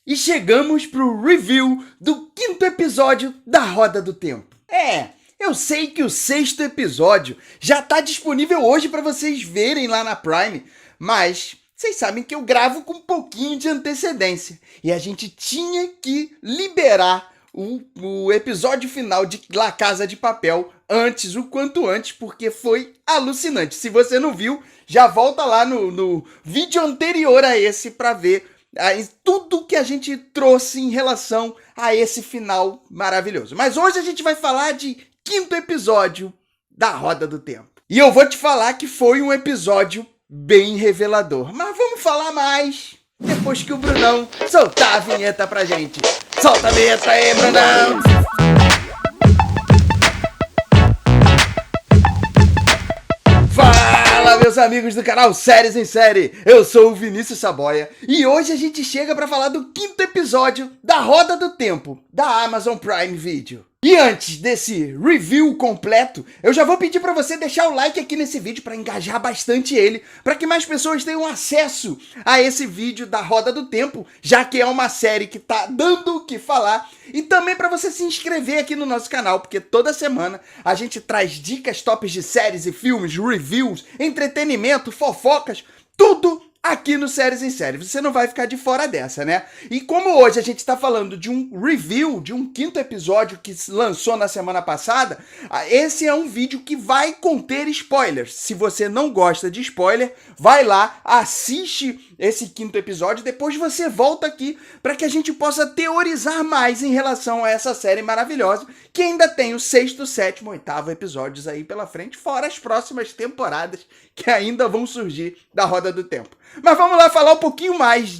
E chegamos pro review do 5º episódio da Roda do Tempo. Eu sei que o 6º episódio já tá disponível hoje para vocês verem lá na Prime, mas vocês sabem que eu gravo com um pouquinho de antecedência e a gente tinha que liberar o episódio final de La Casa de Papel o quanto antes, porque foi alucinante. Se você não viu, já volta lá no vídeo anterior a esse para ver tudo que a gente trouxe em relação a esse final maravilhoso. Mas hoje a gente vai falar de 5º episódio da Roda do Tempo. E eu vou te falar que foi um episódio bem revelador. Mas vamos falar mais depois que o Brunão soltar a vinheta pra gente. Solta a vinheta aí, Brunão! Fala, meus amigos do canal Séries em Série, eu sou o Vinícius Saboia e hoje a gente chega para falar do 5º episódio da Roda do Tempo da Amazon Prime Video. E antes desse review completo, eu já vou pedir para você deixar o like aqui nesse vídeo para engajar bastante ele, para que mais pessoas tenham acesso a esse vídeo da Roda do Tempo, já que é uma série que tá dando o que falar, e também para você se inscrever aqui no nosso canal, porque toda semana a gente traz dicas tops de séries e filmes, reviews, entretenimento, fofocas, tudo aqui no Séries em Série. Você não vai ficar de fora dessa, né? E como hoje a gente tá falando de um review, de um 5º episódio que lançou na semana passada, esse é um vídeo que vai conter spoilers. Se você não gosta de spoiler, vai lá, assiste esse 5º episódio, depois você volta aqui para que a gente possa teorizar mais em relação a essa série maravilhosa, que ainda tem o 6º, 7º, 8º episódios aí pela frente, fora as próximas temporadas que ainda vão surgir da Roda do Tempo. Mas vamos lá falar um pouquinho mais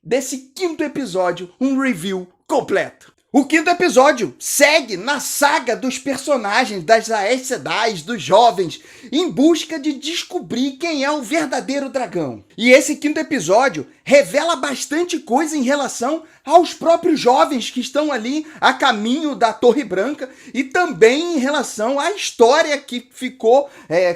desse 5º episódio, um review completo. O 5º episódio segue na saga dos personagens das Aes Sedai, dos jovens, em busca de descobrir quem é o verdadeiro dragão. E esse 5º episódio revela bastante coisa em relação aos próprios jovens que estão ali a caminho da Torre Branca e também em relação à história que ficou,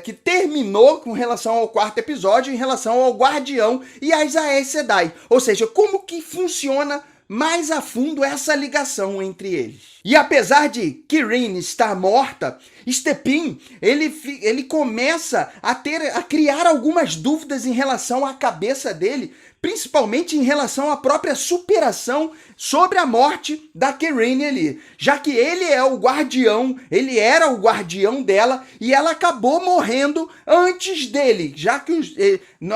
que terminou com relação ao 4º episódio, em relação ao Guardião e às Aes Sedai. Ou seja, como que funciona mais a fundo essa ligação entre eles. E apesar de Kirene estar morta, Stepin, ele começa a criar algumas dúvidas em relação à cabeça dele, principalmente em relação à própria superação sobre a morte da Kirene ali, já que ele é o guardião, ele era o guardião dela e ela acabou morrendo antes dele, já que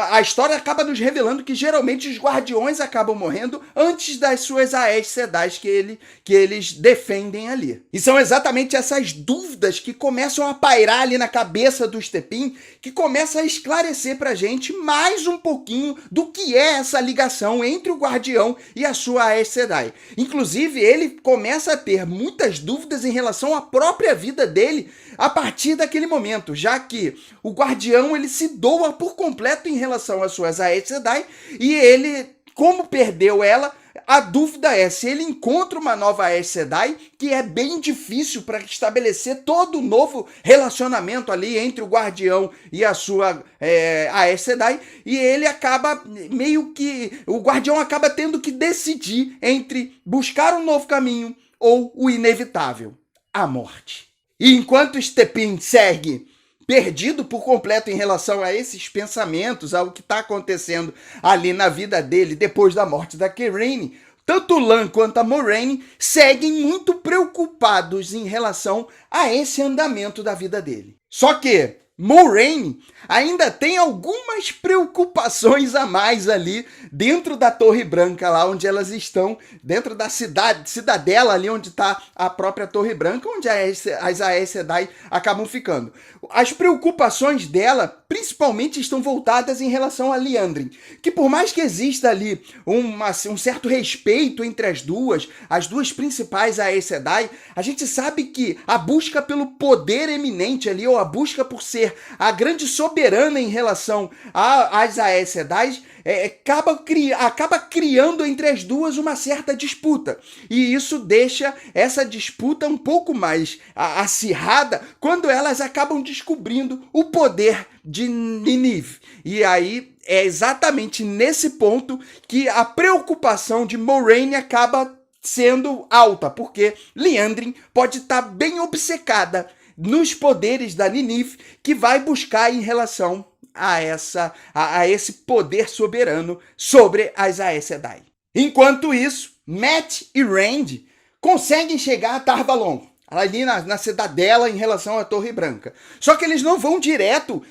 a história acaba nos revelando que geralmente os guardiões acabam morrendo antes das suas Aes Sedai que eles defendem ali. E são exatamente essas dúvidas que começam a pairar ali na cabeça do Stepin, que começa a esclarecer pra gente mais um pouquinho do que é essa ligação entre o Guardião e a sua Aes Sedai. Inclusive, ele começa a ter muitas dúvidas em relação à própria vida dele a partir daquele momento, já que o Guardião ele se doa por completo em relação às suas Aes Sedai e ele, como perdeu ela, a dúvida é se ele encontra uma nova Aes Sedai, que é bem difícil para estabelecer todo um novo relacionamento ali entre o Guardião e a sua Aes Sedai, e ele acaba o Guardião acaba tendo que decidir entre buscar um novo caminho ou o inevitável, a morte. E enquanto Stepin segue perdido por completo em relação a esses pensamentos, ao que está acontecendo ali na vida dele depois da morte da Kirene, tanto Lan quanto a Moiraine seguem muito preocupados em relação a esse andamento da vida dele. Só que Moiraine ainda tem algumas preocupações a mais ali dentro da Torre Branca, lá onde elas estão, dentro da cidadela ali onde está a própria Torre Branca, onde as Aes Sedai acabam ficando. As preocupações dela principalmente estão voltadas em relação a Liandrin, que por mais que exista ali um certo respeito entre as duas principais Aes Sedai, a gente sabe que a busca pelo poder eminente ali, ou a busca por ser a grande soberana em relação às Aes Sedai, acaba criando entre as duas uma certa disputa. E isso deixa essa disputa um pouco mais acirrada quando elas acabam descobrindo o poder de Nynaeve. E aí é exatamente nesse ponto que a preocupação de Moiraine acaba sendo alta, porque Liandrin pode estar bem obcecada nos poderes da Nynaeve, que vai buscar em relação a esse poder soberano sobre as Aes Sedai. Enquanto isso, Mat e Rand conseguem chegar a Tar Valon, ali na cidadela em relação à Torre Branca. Só que eles não vão direto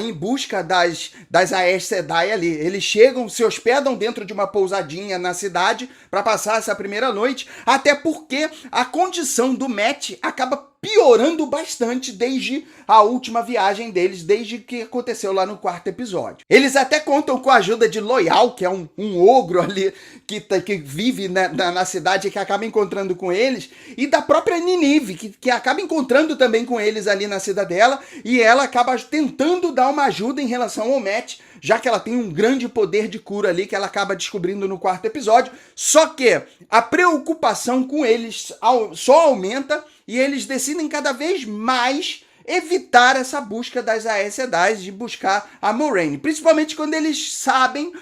em busca das Aes Sedai ali. Eles chegam, se hospedam dentro de uma pousadinha na cidade para passar essa primeira noite, até porque a condição do Mat acaba piorando bastante desde a última viagem deles, desde que aconteceu lá no 4º episódio. Eles até contam com a ajuda de Loial, que é um ogro ali que vive na cidade e que acaba encontrando com eles, e da própria Nynaeve, que acaba encontrando também com eles ali na cidadela, e ela acaba tentando dar uma ajuda em relação ao Mat, já que ela tem um grande poder de cura ali que ela acaba descobrindo no 4º episódio. Só que a preocupação com eles só aumenta e eles decidem cada vez mais evitar essa busca das Aes Sedai, de buscar a Moiraine. Principalmente quando eles sabem,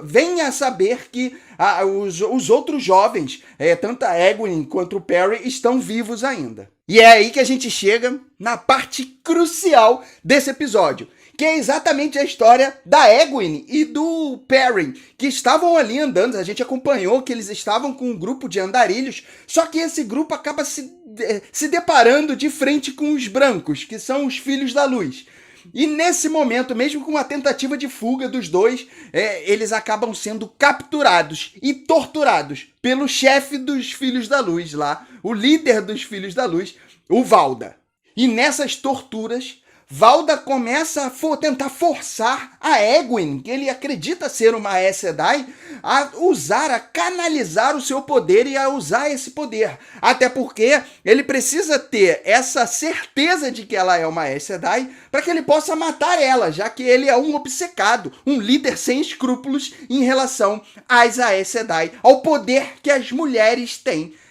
vêm a saber que os outros jovens, tanto a Egwene quanto o Perry, estão vivos ainda. E é aí que a gente chega na parte crucial desse episódio, que é exatamente a história da Egwene e do Perrin, que estavam ali andando. A gente acompanhou que eles estavam com um grupo de andarilhos, só que esse grupo acaba se deparando de frente com os brancos, que são os Filhos da Luz. E nesse momento, mesmo com a tentativa de fuga dos dois, eles acabam sendo capturados e torturados pelo chefe dos Filhos da Luz lá, o líder dos Filhos da Luz, o Valda. E nessas torturas, Valda começa a tentar forçar a Egwene, que ele acredita ser uma Aes Sedai, a canalizar o seu poder e a usar esse poder. Até porque ele precisa ter essa certeza de que ela é uma Aes Sedai para que ele possa matar ela, já que ele é um obcecado, um líder sem escrúpulos em relação às Aes Sedai, ao poder que as mulheres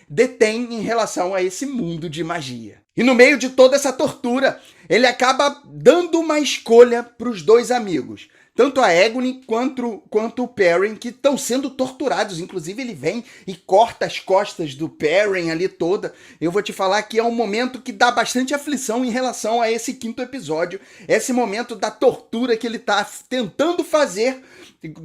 detêm em relação a esse mundo de magia. E no meio de toda essa tortura, ele acaba dando uma escolha para os dois amigos. Tanto a Egwene quanto o Perrin, que estão sendo torturados. Inclusive, ele vem e corta as costas do Perrin ali toda. Eu vou te falar que é um momento que dá bastante aflição em relação a esse 5º episódio. Esse momento da tortura que ele está tentando fazer,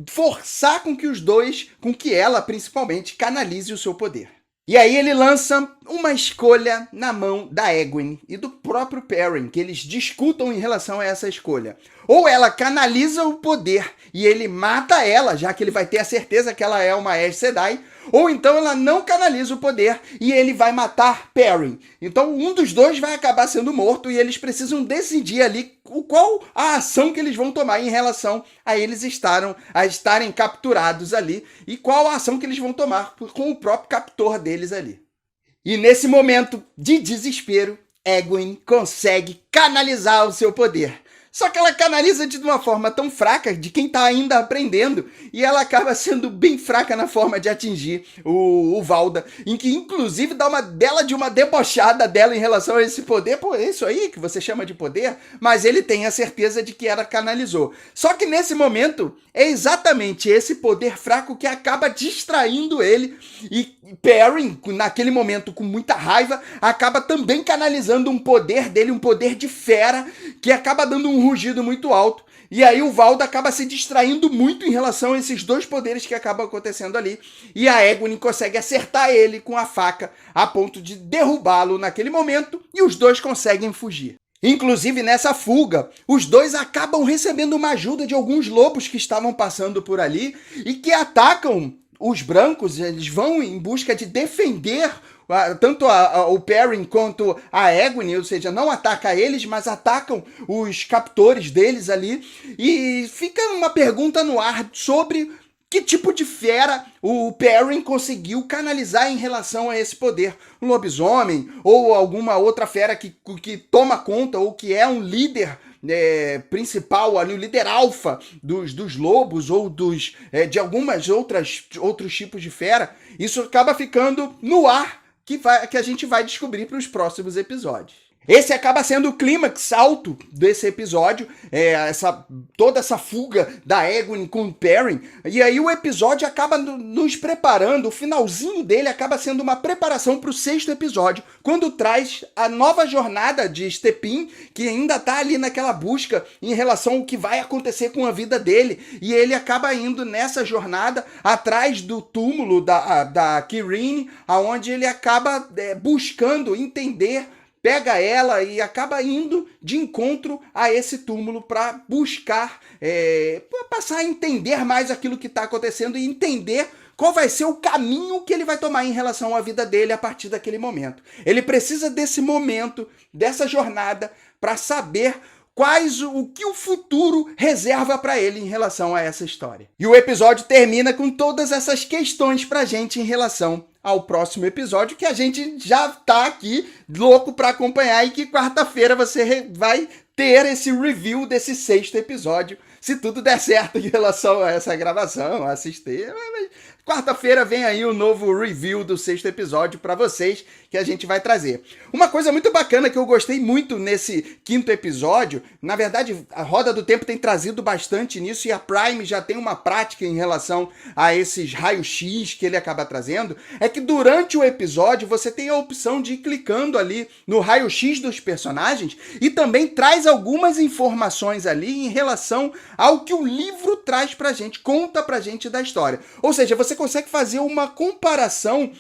forçar com que os dois, com que ela principalmente, canalize o seu poder. E aí ele lança uma escolha na mão da Egwene e do próprio Perrin, que eles discutam em relação a essa escolha. Ou ela canaliza o poder e ele mata ela, já que ele vai ter a certeza que ela é uma Aes Sedai, ou então ela não canaliza o poder e ele vai matar Perrin. Então um dos dois vai acabar sendo morto e eles precisam decidir ali qual a ação que eles vão tomar em relação a eles estarem capturados ali e qual a ação que eles vão tomar com o próprio captor deles ali. E nesse momento de desespero, Egwene consegue canalizar o seu poder. Só que ela canaliza de uma forma tão fraca de quem está ainda aprendendo e ela acaba sendo bem fraca na forma de atingir o Valda, em que inclusive dá uma debochada dela em relação a esse poder. Pô, é isso aí que você chama de poder? Mas ele tem a certeza de que ela canalizou. Só que nesse momento é exatamente esse poder fraco que acaba distraindo ele e Perrin, naquele momento com muita raiva, acaba também canalizando um poder dele, um poder de fera, que acaba dando um rugido muito alto. E aí o Valda acaba se distraindo muito em relação a esses dois poderes que acabam acontecendo ali. E a Egwene consegue acertar ele com a faca a ponto de derrubá-lo naquele momento e os dois conseguem fugir. Inclusive, nessa fuga, os dois acabam recebendo uma ajuda de alguns lobos que estavam passando por ali e que atacam os brancos. Eles vão em busca de defender tanto o Perrin quanto a Egwene, ou seja, não ataca eles, mas atacam os captores deles ali. E fica uma pergunta no ar sobre que tipo de fera o Perrin conseguiu canalizar em relação a esse poder. Um lobisomem ou alguma outra fera que toma conta ou que é um líder principal ali, o líder alfa dos lobos ou de algumas outros tipos de fera, isso acaba ficando no ar que a gente vai descobrir para os próximos episódios. Esse acaba sendo o clímax alto desse episódio, toda essa fuga da Egwene com o Perrin, e aí o episódio acaba nos preparando, o finalzinho dele acaba sendo uma preparação para o 6º episódio, quando traz a nova jornada de Stepin, que ainda está ali naquela busca em relação ao que vai acontecer com a vida dele, e ele acaba indo nessa jornada atrás do túmulo da Kirine, aonde ele acaba buscando entender, pega ela e acaba indo de encontro a esse túmulo para buscar, passar a entender mais aquilo que está acontecendo e entender qual vai ser o caminho que ele vai tomar em relação à vida dele a partir daquele momento. Ele precisa desse momento, dessa jornada, para saber o que o futuro reserva para ele em relação a essa história. E o episódio termina com todas essas questões pra gente em relação ao próximo episódio, que a gente já tá aqui louco para acompanhar e que quarta-feira você vai ter esse review desse 6º episódio, se tudo der certo em relação a essa gravação, a assistir. Quarta-feira vem aí o novo review do 6º episódio para vocês, que a gente vai trazer. Uma coisa muito bacana que eu gostei muito nesse 5º episódio, na verdade a Roda do Tempo tem trazido bastante nisso e a Prime já tem uma prática em relação a esses raios-x que ele acaba trazendo, é que durante o episódio você tem a opção de ir clicando ali no raio-x dos personagens e também traz algumas informações ali em relação ao que o livro traz pra gente, conta pra gente da história. Ou seja, você consegue fazer uma comparação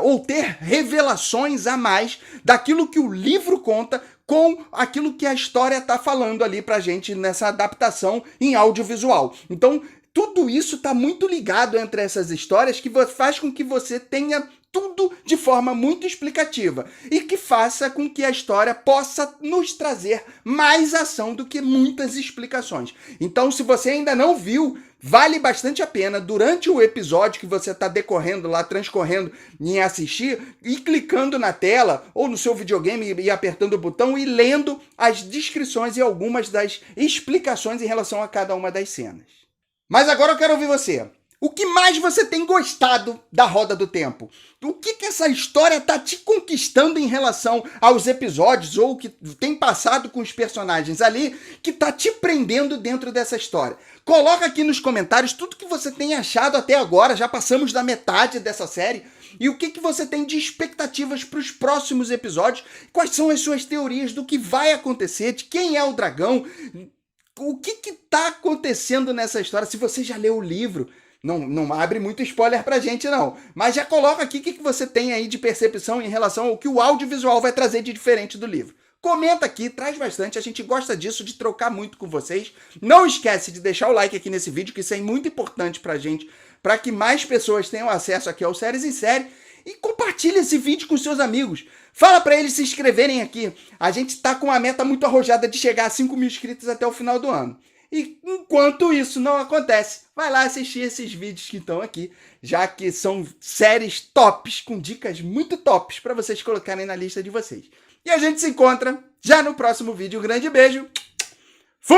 ou ter revelações a mais daquilo que o livro conta com aquilo que a história está falando ali pra gente nessa adaptação em audiovisual. Então, tudo isso está muito ligado entre essas histórias que faz com que você tenha tudo de forma muito explicativa e que faça com que a história possa nos trazer mais ação do que muitas explicações. Então, se você ainda não viu, vale bastante a pena, durante o episódio que você está transcorrendo em assistir, ir clicando na tela ou no seu videogame e apertando o botão e lendo as descrições e algumas das explicações em relação a cada uma das cenas. Mas agora eu quero ouvir você. O que mais você tem gostado da Roda do Tempo? O que essa história tá te conquistando em relação aos episódios ou o que tem passado com os personagens ali que tá te prendendo dentro dessa história? Coloca aqui nos comentários tudo que você tem achado até agora, já passamos da metade dessa série, e o que você tem de expectativas para os próximos episódios, quais são as suas teorias do que vai acontecer, de quem é o dragão, o que tá acontecendo nessa história, se você já leu o livro. Não abre muito spoiler pra gente, não. Mas já coloca aqui o que você tem aí de percepção em relação ao que o audiovisual vai trazer de diferente do livro. Comenta aqui, traz bastante, a gente gosta disso, de trocar muito com vocês. Não esquece de deixar o like aqui nesse vídeo, que isso é muito importante pra gente, para que mais pessoas tenham acesso aqui ao Séries em Série. E compartilha esse vídeo com seus amigos. Fala pra eles se inscreverem aqui. A gente tá com uma meta muito arrojada de chegar a 5.000 inscritos até o final do ano. E enquanto isso não acontece, vai lá assistir esses vídeos que estão aqui, já que são séries tops, com dicas muito tops para vocês colocarem na lista de vocês. E a gente se encontra já no próximo vídeo. Um grande beijo. Fui!